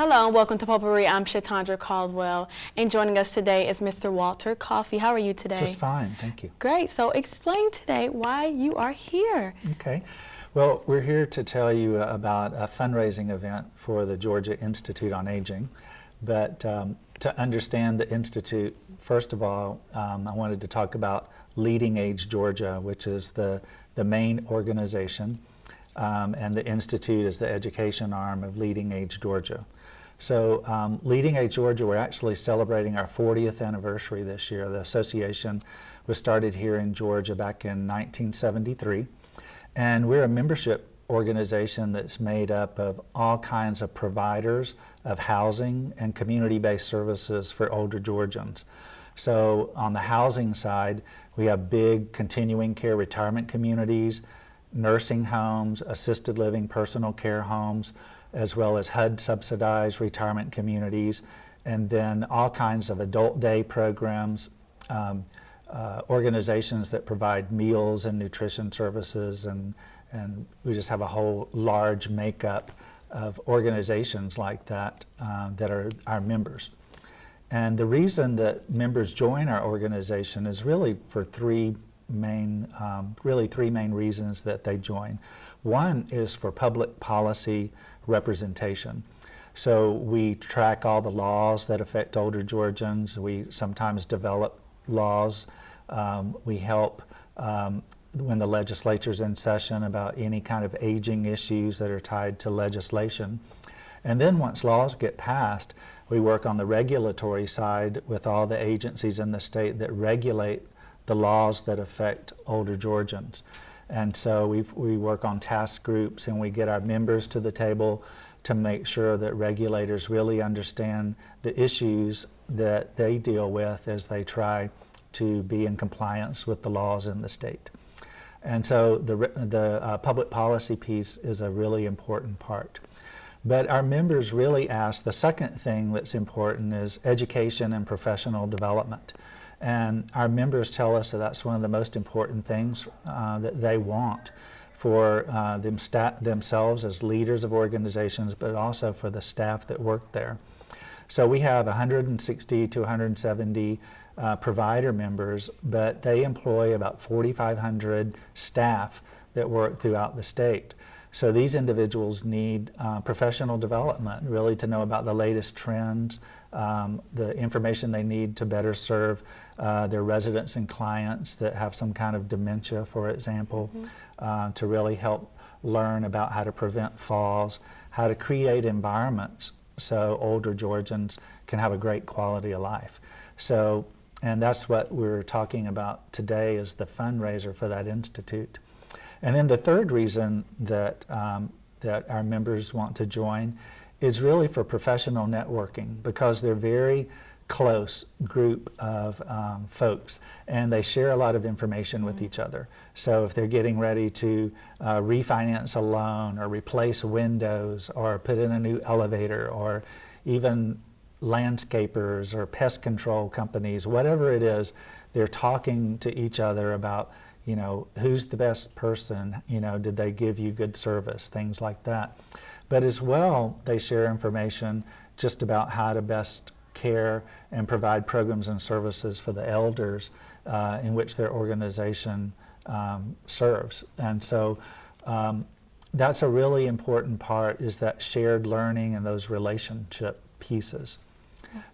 Hello and welcome to Potpourri. I'm Shatondra Caldwell, and joining us today is Mr. Walter Coffey. How are you today? Just fine, thank you. Great. So explain today why you are here. Okay. Well, we're here to tell you about a fundraising event for the Georgia Institute on Aging. But to understand the Institute, first of all, I wanted to talk about Leading Age Georgia, which is the main organization, and the Institute is the education arm of Leading Age Georgia. So Leading Age Georgia, we're actually celebrating our 40th anniversary this year. The association was started here in Georgia back in 1973, and we're a membership organization that's made up of all kinds of providers of housing and community-based services for older Georgians. So on the housing side, we have big continuing care retirement communities, nursing homes, assisted living personal care homes, as well as HUD-subsidized retirement communities, and then all kinds of adult day programs, organizations that provide meals and nutrition services, and we just have a whole large makeup of organizations like that that are our members. And the reason that members join our organization is really for three main reasons that they join. One is for public policy representation. So we track all the laws that affect older Georgians. We sometimes develop laws. We help when the legislature's in session about any kind of aging issues that are tied to legislation. And then once laws get passed, we work on the regulatory side with all the agencies in the state that regulate the laws that affect older Georgians. And so we work on task groups, and we get our members to the table to make sure that regulators really understand the issues that they deal with as they try to be in compliance with the laws in the state. And so the public policy piece is a really important part. But our members really ask, the second thing that's important is education and professional development. And our members tell us that that's one of the most important things that they want for themselves as leaders of organizations, but also for the staff that work there. So we have 160 to 170 provider members, but they employ about 4,500 staff that work throughout the state. So these individuals need professional development, really, to know about the latest trends, the information they need to better serve their residents and clients that have some kind of dementia, for example, to really help learn about how to prevent falls, how to create environments so older Georgians can have a great quality of life. So, and that's what we're talking about today, is the fundraiser for that institute. And then the third reason that that our members want to join is really for professional networking, because they're very close group of folks, and they share a lot of information with each other. So if they're getting ready to refinance a loan, or replace windows, or put in a new elevator, or even landscapers or pest control companies, whatever it is, they're talking to each other about, you know, who's the best person, you know, did they give you good service, things like that. But as well, they share information just about how to best care and provide programs and services for the elders in which their organization serves. And so that's a really important part, is that shared learning and those relationship pieces.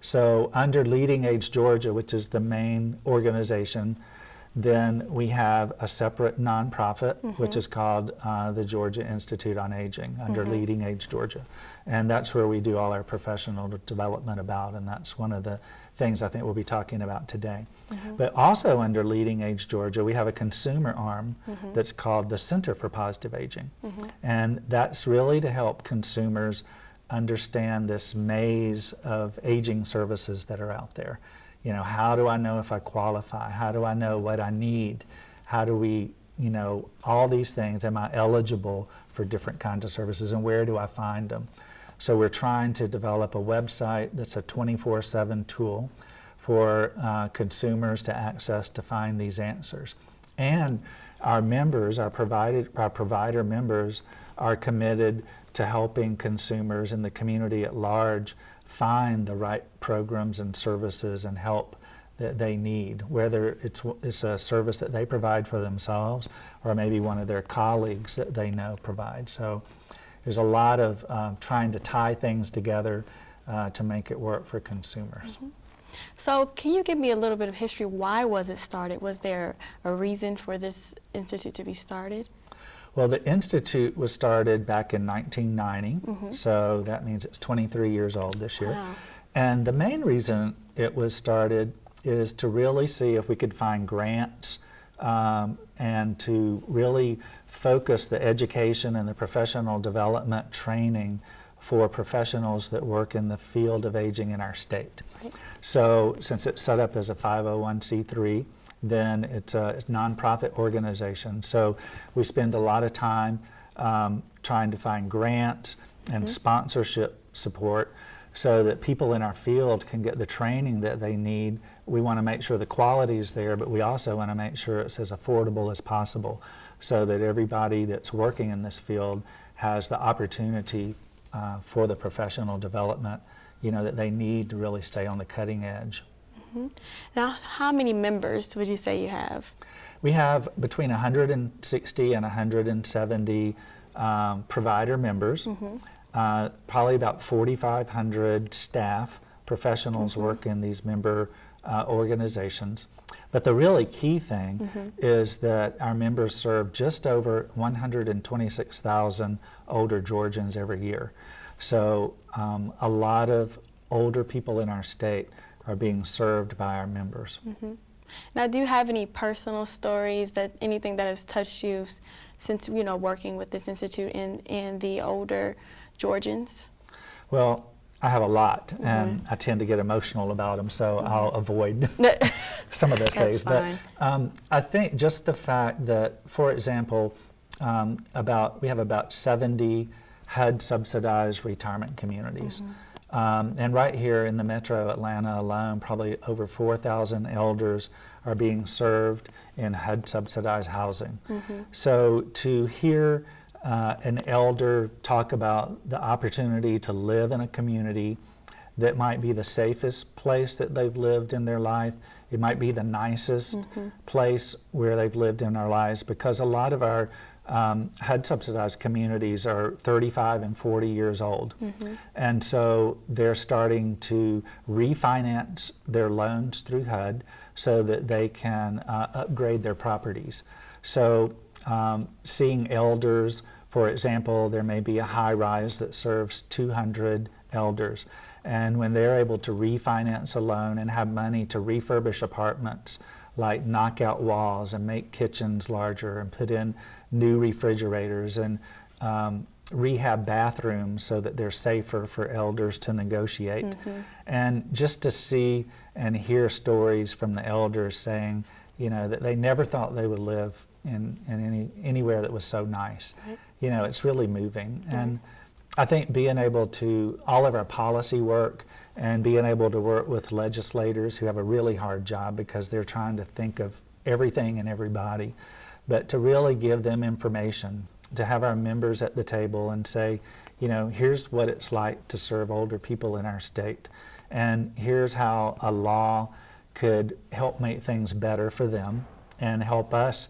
So under Leading Age Georgia, which is the main organization, then we have a separate nonprofit, which is called the Georgia Institute on Aging, under Leading Age Georgia. And that's where we do all our professional development about, and that's one of the things I think we'll be talking about today. But also under Leading Age Georgia, we have a consumer arm that's called the Center for Positive Aging. And that's really to help consumers understand this maze of aging services that are out there. You know, how do I know if I qualify? How do I know what I need? How do we, you know, all these things, am I eligible for different kinds of services, and where do I find them? So we're trying to develop a website that's a 24/7 tool for consumers to access to find these answers. And our members, our provider members, are committed to helping consumers in the community at large find the right programs and services and help that they need, whether it's a service that they provide for themselves or maybe one of their colleagues that they know provide. So there's a lot of trying to tie things together to make it work for consumers. Mm-hmm. So can you give me a little bit of history? Why was it started? Was there a reason for this institute to be started? Well, the institute was started back in 1990, Mm-hmm. so that means it's 23 years old this year. Wow. And the main reason it was started is to really see if we could find grants and to really focus the education and the professional development training for professionals that work in the field of aging in our state. Right. So since it's set up as a 501c3, then it's a nonprofit organization. So we spend a lot of time trying to find grants and sponsorship support so that people in our field can get the training that they need. We want to make sure the quality is there, but we also want to make sure it's as affordable as possible so that everybody that's working in this field has the opportunity for the professional development, you know, that they need to really stay on the cutting edge. Mm-hmm. Now, how many members would you say you have? We have between 160 and 170 provider members. Mm-hmm. Probably about 4,500 staff professionals work in these member organizations. But the really key thing is that our members serve just over 126,000 older Georgians every year. So a lot of older people in our state are being served by our members. Mm-hmm. Now, do you have any personal stories, anything that has touched you since, you know, working with this institute in the older Georgians? Well, I have a lot, and I tend to get emotional about them, so I'll avoid some of those things. Fine. But I think just the fact that, for example, we have about 70 HUD-subsidized retirement communities. And right here in the metro Atlanta alone, probably over 4,000 elders are being served in HUD-subsidized housing. So to hear an elder talk about the opportunity to live in a community that might be the safest place that they've lived in their life, it might be the nicest place where they've lived in their lives, because a lot of our HUD-subsidized communities are 35 and 40 years old. And so they're starting to refinance their loans through HUD so that they can upgrade their properties. So seeing elders, for example, there may be a high-rise that serves 200 elders. And when they're able to refinance a loan and have money to refurbish apartments, like knock out walls and make kitchens larger and put in new refrigerators and rehab bathrooms so that they're safer for elders to negotiate. And just to see and hear stories from the elders saying, you know, that they never thought they would live in anywhere that was so nice. You know, it's really moving. And I think being able to, all of our policy work and being able to work with legislators who have a really hard job because they're trying to think of everything and everybody, but to really give them information, to have our members at the table and say, you know, here's what it's like to serve older people in our state, and here's how a law could help make things better for them and help us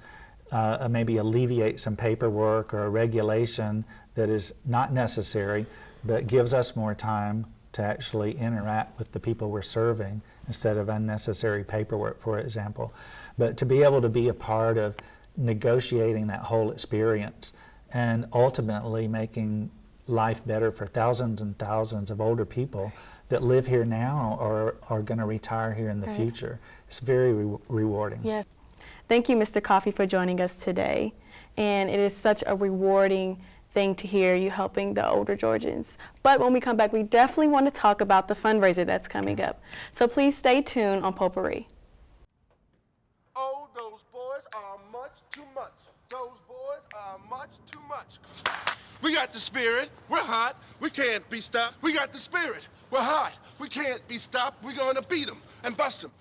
maybe alleviate some paperwork or a regulation that is not necessary, but gives us more time to actually interact with the people we're serving instead of unnecessary paperwork, for example. But to be able to be a part of negotiating that whole experience and ultimately making life better for thousands and thousands of older people that live here now or are going to retire here in the future. It's very rewarding. Yes. Thank you, Mr. Coffey, for joining us today. And it is such a rewarding thing to hear you helping the older Georgians. But when we come back, we definitely want to talk about the fundraiser that's coming up. So please stay tuned on Potpourri. Oh, those boys are much too much. Those boys are much too much. We got the spirit. We're hot. We can't be stopped. We got the spirit. We're hot. We can't be stopped. We're going to beat them and bust them.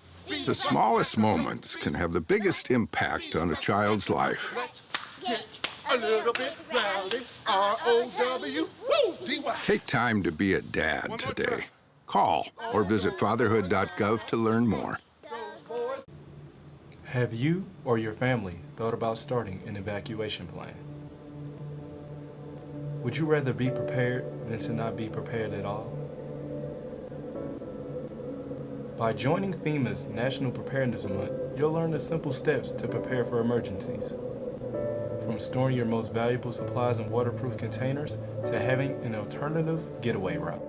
The smallest moments can have the biggest impact on a child's life. Let's get a little bit rowdy, R-O-W-D-Y. Take time to be a dad today. Call or visit fatherhood.gov to learn more. Have you or your family thought about starting an evacuation plan? Would you rather be prepared than to not be prepared at all? By joining FEMA's National Preparedness Month, you'll learn the simple steps to prepare for emergencies. From storing your most valuable supplies in waterproof containers to having an alternative getaway route.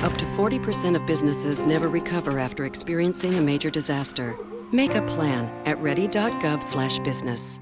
Up to 40% of businesses never recover after experiencing a major disaster. Make a plan at ready.gov/business.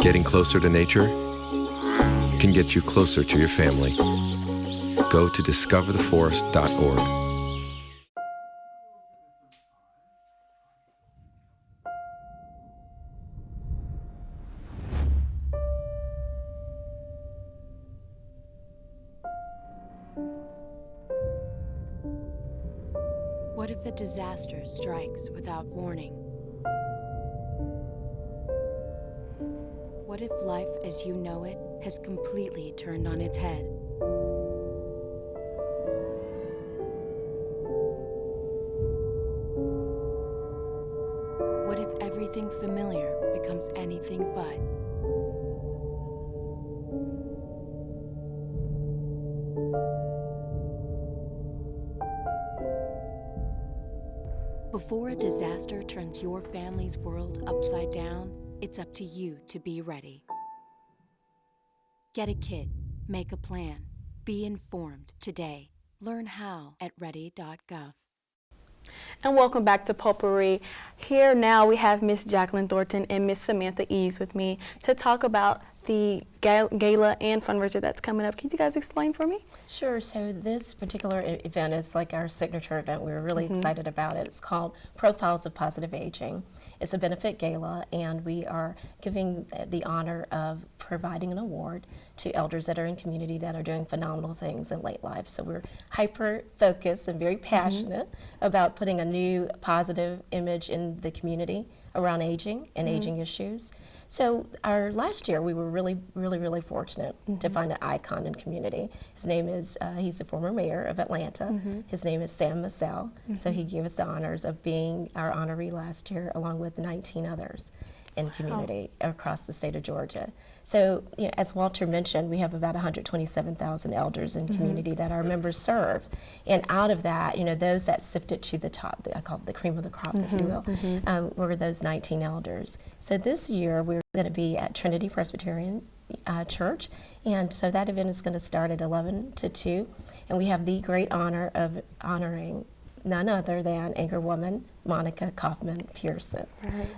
Getting closer to nature can get you closer to your family. Go to discovertheforest.org. What if a disaster strikes without warning? What if life as you know it has completely turned on its head? What if everything familiar becomes anything but? Before a disaster turns your family's world upside down, it's up to you to be ready. Get a kit, make a plan, be informed today. Learn how at ready.gov. And welcome back to Potpourri. Here now we have Miss Jacqueline Thornton and Miss Samantha Eves with me to talk about the gala and fundraiser that's coming up. Can you guys explain for me? Sure. So this particular event is like our signature event. We were really excited about it. It's called Profiles of Positive Aging. It's a benefit gala, and we are giving the honor of providing an award to elders that are in community that are doing phenomenal things in late life. So we're hyper-focused and very passionate about putting a new positive image in the community around aging and aging issues. So our last year, we were really fortunate to find an icon in community. His name is, he's the former mayor of Atlanta. His name is Sam Massell. So he gave us the honors of being our honoree last year, along with 19 others in community across the state of Georgia. So, you know, as Walter mentioned, we have about 127,000 elders in community that our members serve. And out of that, you know, those that sifted to the top, I call it the cream of the crop, if you will, were those 19 elders. So this year, we're going to be at Trinity Presbyterian Church, and so that event is going to start at 11 to 2, and we have the great honor of honoring none other than anchorwoman Monica Kaufman Pearson.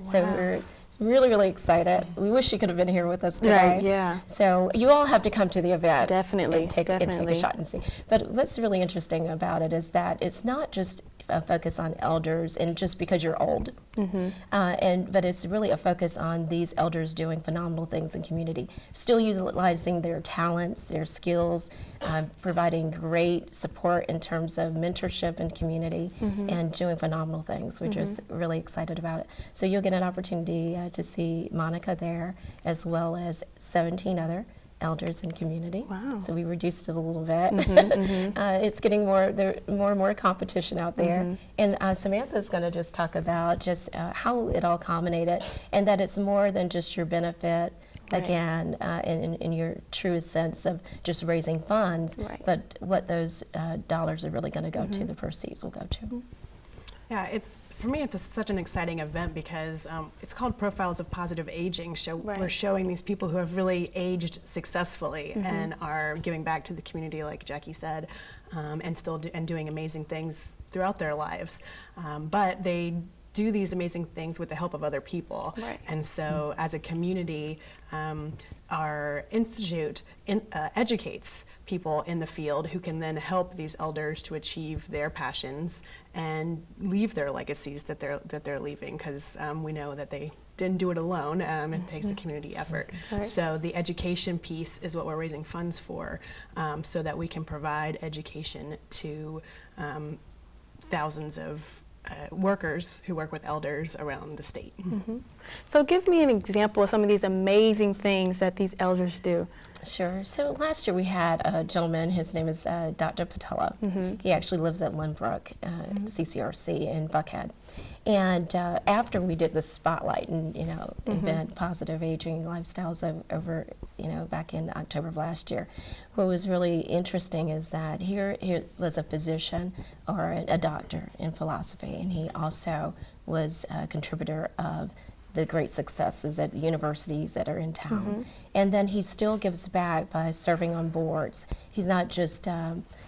So we're really excited. We wish you could have been here with us today. Right, yeah. So you all have to come to the event. Definitely, and take a shot and see. But what's really interesting about it is that it's not just a focus on elders and just because you're old, but it's really a focus on these elders doing phenomenal things in community, still utilizing their talents, their skills, providing great support in terms of mentorship and community, and doing phenomenal things. We're just really excited about it. So you'll get an opportunity to see Monica there, as well as 17 other elders in community. Wow. So we reduced it a little bit. It's getting more and more competition out there. And Samantha's going to just talk about just how it all culminated, and that it's more than just your benefit, again, in your truest sense of just raising funds, but what those dollars are really going to go to, the proceeds will go to. Yeah, it's For me, it's such an exciting event because it's called Profiles of Positive Aging. Right. We're showing these people who have really aged successfully and are giving back to the community, like Jackie said, and still doing amazing things throughout their lives. But they do these amazing things with the help of other people. Right. And so as a community, our institute educates people in the field who can then help these elders to achieve their passions and leave their legacies that they're leaving, because we know that they didn't do it alone. It takes a community effort. Right. So the education piece is what we're raising funds for, so that we can provide education to thousands of workers who work with elders around the state. So give me an example of some of these amazing things that these elders do. Sure. So last year we had a gentleman, his name is Dr. Patella. He actually lives at Lynbrook, CCRC in Buckhead. And after we did the spotlight and event, Positive Aging Lifestyles over back in October of last year, what was really interesting is that here was a physician or a doctor in philosophy, and he also was a contributor of the great successes at the universities that are in town. And then he still gives back by serving on boards. He's not just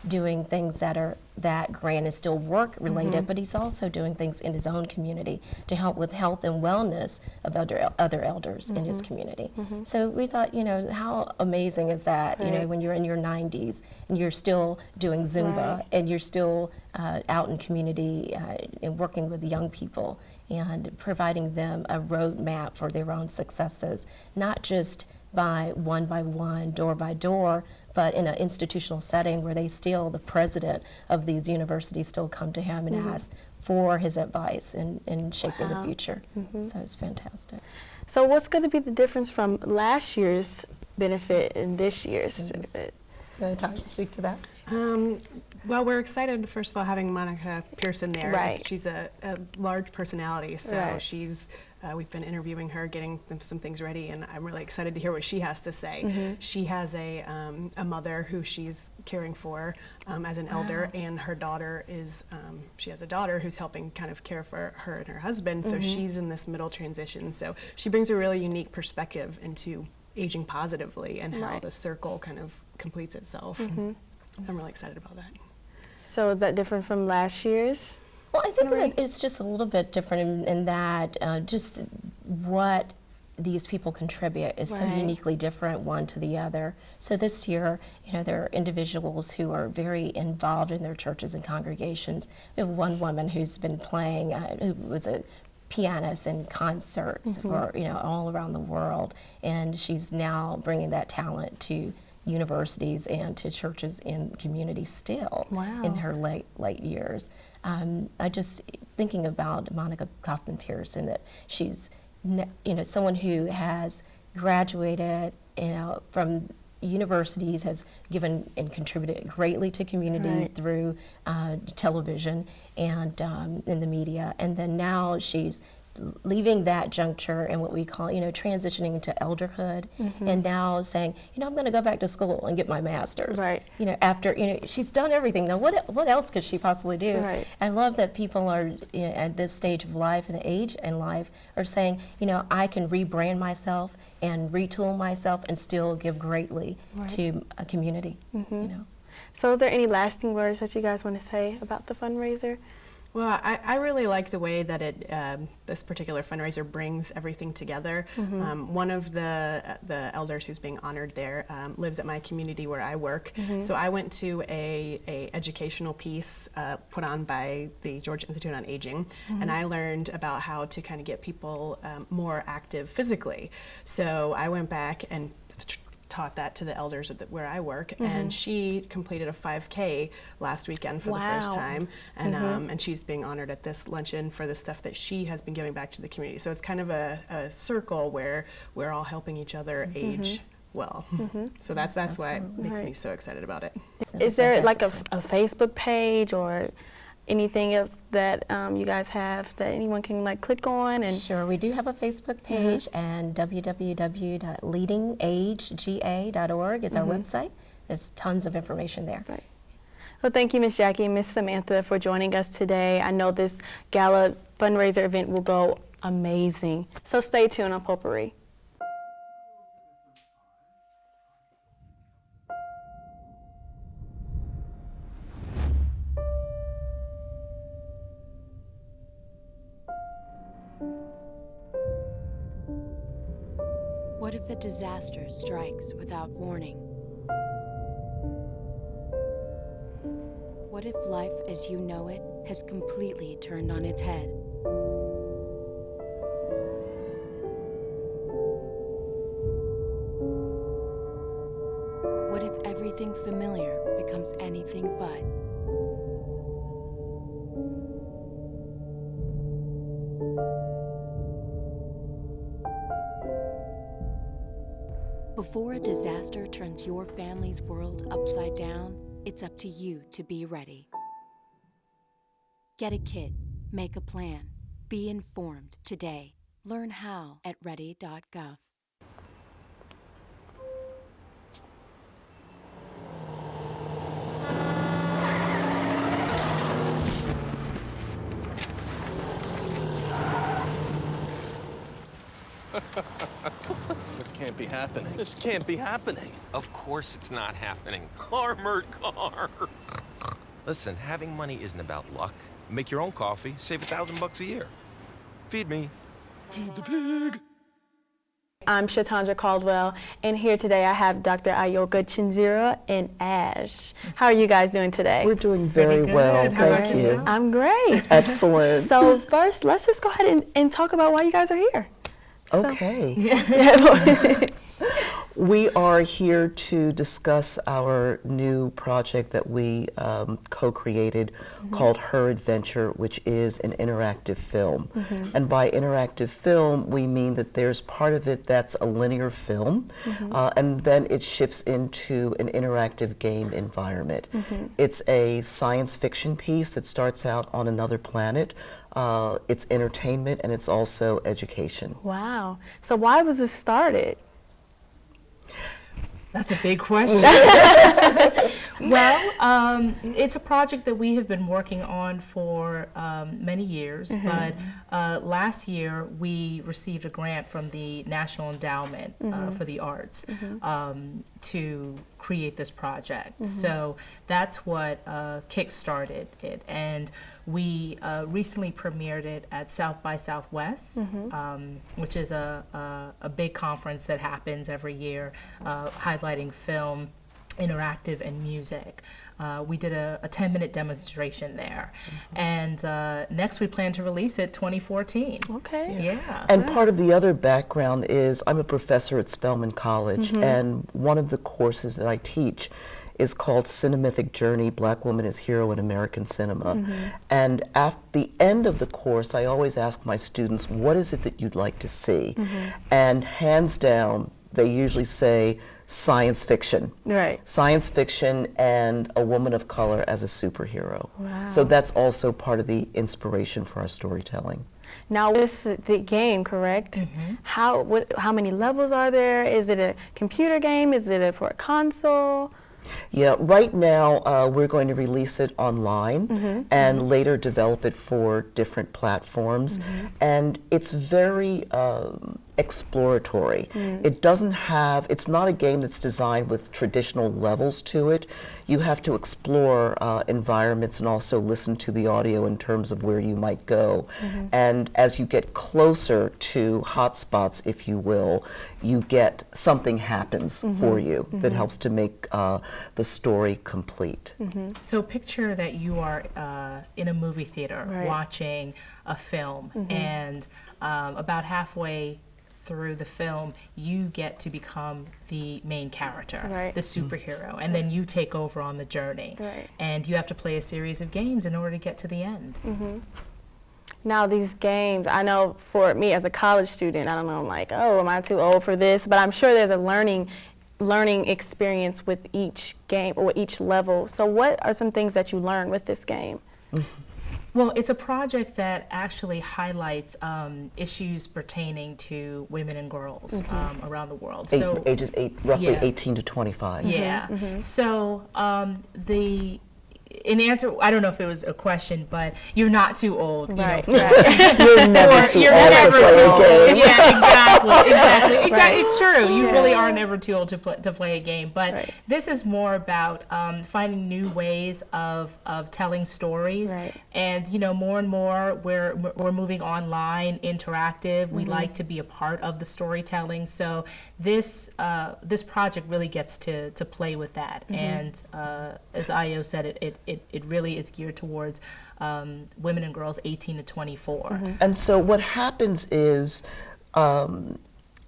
doing things that are that grand and still work related, but he's also doing things in his own community to help with health and wellness of other elders in his community. So we thought, how amazing is that, when you're in your 90s and you're still doing Zumba and you're still out in community and working with young people and providing them a roadmap for their own successes, not just by one, door by door, but in an institutional setting where the president of these universities still come to him and ask for his advice in shaping the future. So it's fantastic. So what's going to be the difference from last year's benefit and this year's benefit? You want to speak to that? Well, we're excited, first of all, having Monica Pearson there. Right. She's a large personality, so Right. she's we've been interviewing her, getting some things ready, and I'm really excited to hear what she has to say. She has a mother who she's caring for as an elder, and her daughter is, she has a daughter who's helping kind of care for her and her husband, so she's in this middle transition. So she brings a really unique perspective into aging positively and how the circle kind of completes itself. I'm really excited about that. So is that different from last year's? Well, I think that it's just a little bit different in that just what these people contribute is so uniquely different one to the other. So this year, there are individuals who are very involved in their churches and congregations. We have one woman who's been playing, who was a pianist in concerts for all around the world, and she's now bringing that talent to universities and to churches in communities still in her late years. I just thinking about Monica Kaufman Pearson, that she's someone who has graduated from universities, has given and contributed greatly to community through television and in the media, and then now she's leaving that juncture and what we call, transitioning into elderhood, and now saying, I'm going to go back to school and get my master's. After, she's done everything. Now, what else could she possibly do? I love that people are at this stage of life and age in life are saying, I can rebrand myself and retool myself and still give greatly to a community. So is there any lasting words that you guys want to say about the fundraiser? Well, I really like the way that this particular fundraiser brings everything together. One of the elders who's being honored there lives at my community where I work. So I went to a educational piece put on by the Georgia Institute on Aging, and I learned about how to kind of get people more active physically. So I went back and taught that to the elders where I work, and she completed a 5K last weekend for the first time, and she's being honored at this luncheon for the stuff that she has been giving back to the community. So it's kind of a circle where we're all helping each other age well. So that's why it makes me so excited about it. Is there like a Facebook page or anything else that you guys have that anyone can click on? And sure, we do have a Facebook page, and www.leadingagega.org is our website. There's tons of information there. Well, thank you, Ms. Jackie and Ms. Samantha, for joining us today. I know this gala fundraiser event will go amazing. So stay tuned on Potpourri. What if a disaster strikes without warning? What if life as you know it has completely turned on its head? What if everything familiar becomes anything but? Before a disaster turns your family's world upside down, it's up to you to be ready. Get a kit, make a plan, be informed today. Learn how at ready.gov. This can't be happening. This can't be happening. Of course it's not happening. Armored car. Listen, having money isn't about luck. Make your own coffee, save $1,000 a year. Feed me. Feed the pig. I'm Shatandra Caldwell, and here today I have Dr. Ayoka Chinzira and Ash. How are you guys doing today? We're doing very well, thank you. I'm great. Excellent. So first, let's just go ahead and talk about why you guys are here. Okay. We are here to discuss our new project that we co-created called Her Adventure, which is an interactive film. And by interactive film, we mean that there's part of it that's a linear film, and then it shifts into an interactive game environment. It's a science fiction piece that starts out on another planet. It's entertainment, and it's also education. Wow. So why was this started? That's a big question. Well, it's a project that we have been working on for many years, but last year we received a grant from the National Endowment for the Arts to create this project. So that's what kick-started it. And we recently premiered it at South by Southwest, which is a big conference that happens every year, highlighting film, interactive, and music. We did a 10-minute demonstration there. And next we plan to release it 2014. Okay. Yeah. And part of the other background is I'm a professor at Spelman College, and one of the courses that I teach is called Cinemythic Journey, Black Woman as Hero in American Cinema. And at the end of the course, I always ask my students, what is it that you'd like to see? And hands down, they usually say science fiction. Right. Science fiction and a woman of color as a superhero. Wow. So that's also part of the inspiration for our storytelling. Now with the game, correct? How many levels are there? Is it a computer game? Is it for a console? Yeah, right now we're going to release it online and later develop it for different platforms. And it's very exploratory. It doesn't have, it's not a game that's designed with traditional levels to it. You have to explore environments and also listen to the audio in terms of where you might go. And as you get closer to hotspots, if you will, you get something happens for you that helps to make the story complete. So picture that you are in a movie theater watching a film, and about halfway through the film, you get to become the main character, the superhero, and then you take over on the journey. And you have to play a series of games in order to get to the end. Now these games, I know for me as a college student, I don't know, I'm like, oh, am I too old for this? But I'm sure there's a learning experience with each game or each level. So what are some things that you learn with this game? Well, it's a project that actually highlights issues pertaining to women and girls around the world. So ages roughly 18 to 25. Yeah. So in answer, I don't know if it was a question, but you're not too old, you Right. know. You're never too old to play a game. Yeah, exactly. Right. It's true. You Yeah. really are never too old to play a game. But Right. this is more about finding new ways of telling stories. Right. And you know, more and more we're moving online, interactive. We like to be a part of the storytelling. So this this project really gets to play with that. And as Io said, it really is geared towards women and girls 18 to 24. And so what happens is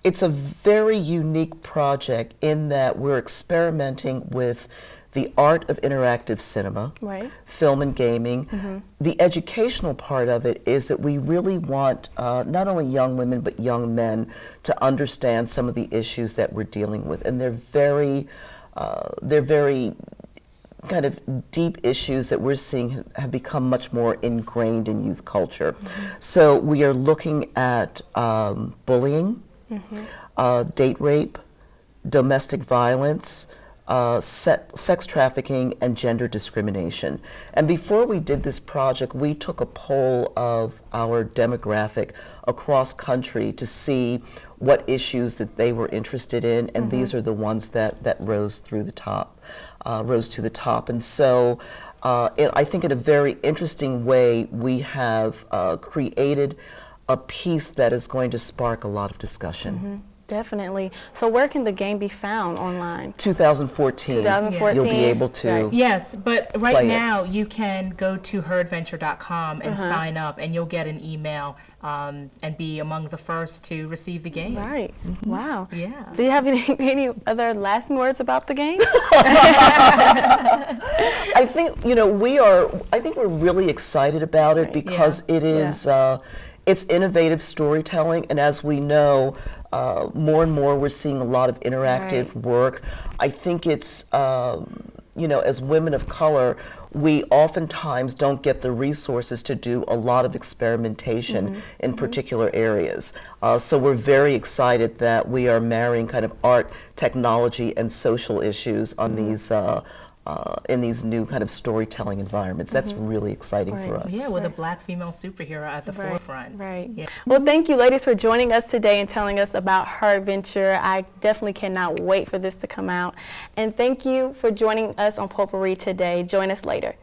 it's a very unique project in that we're experimenting with the art of interactive cinema, Right. film and gaming. The educational part of it is that we really want not only young women but young men to understand some of the issues that we're dealing with, and they're very kind of deep issues that we're seeing have become much more ingrained in youth culture. So we are looking at bullying, date rape, domestic violence, sex trafficking, and gender discrimination. And before we did this project, we took a poll of our demographic across country to see what issues that they were interested in, and these are the ones that rose to the top. And so I think in a very interesting way, we have created a piece that is going to spark a lot of discussion. Definitely. So where can the game be found online? 2014. 2014. You'll be able to. Right. Yes, but right play now you can go to heradventure.com and sign up, and you'll get an email and be among the first to receive the game. Right. Wow. Yeah. Do you have any other lasting words about the game? I think we're really excited about it because it is it's innovative storytelling, and as we know, more and more we're seeing a lot of interactive work. I think it's as women of color, we oftentimes don't get the resources to do a lot of experimentation in particular areas. So we're very excited that we are marrying kind of art, technology, and social issues on these in these new kind of storytelling environments. That's really exciting for us. Yeah, with a black female superhero at the forefront. Right. Yeah. Well, thank you, ladies, for joining us today and telling us about Her Adventure. I definitely cannot wait for this to come out. And thank you for joining us on Potpourri today. Join us later.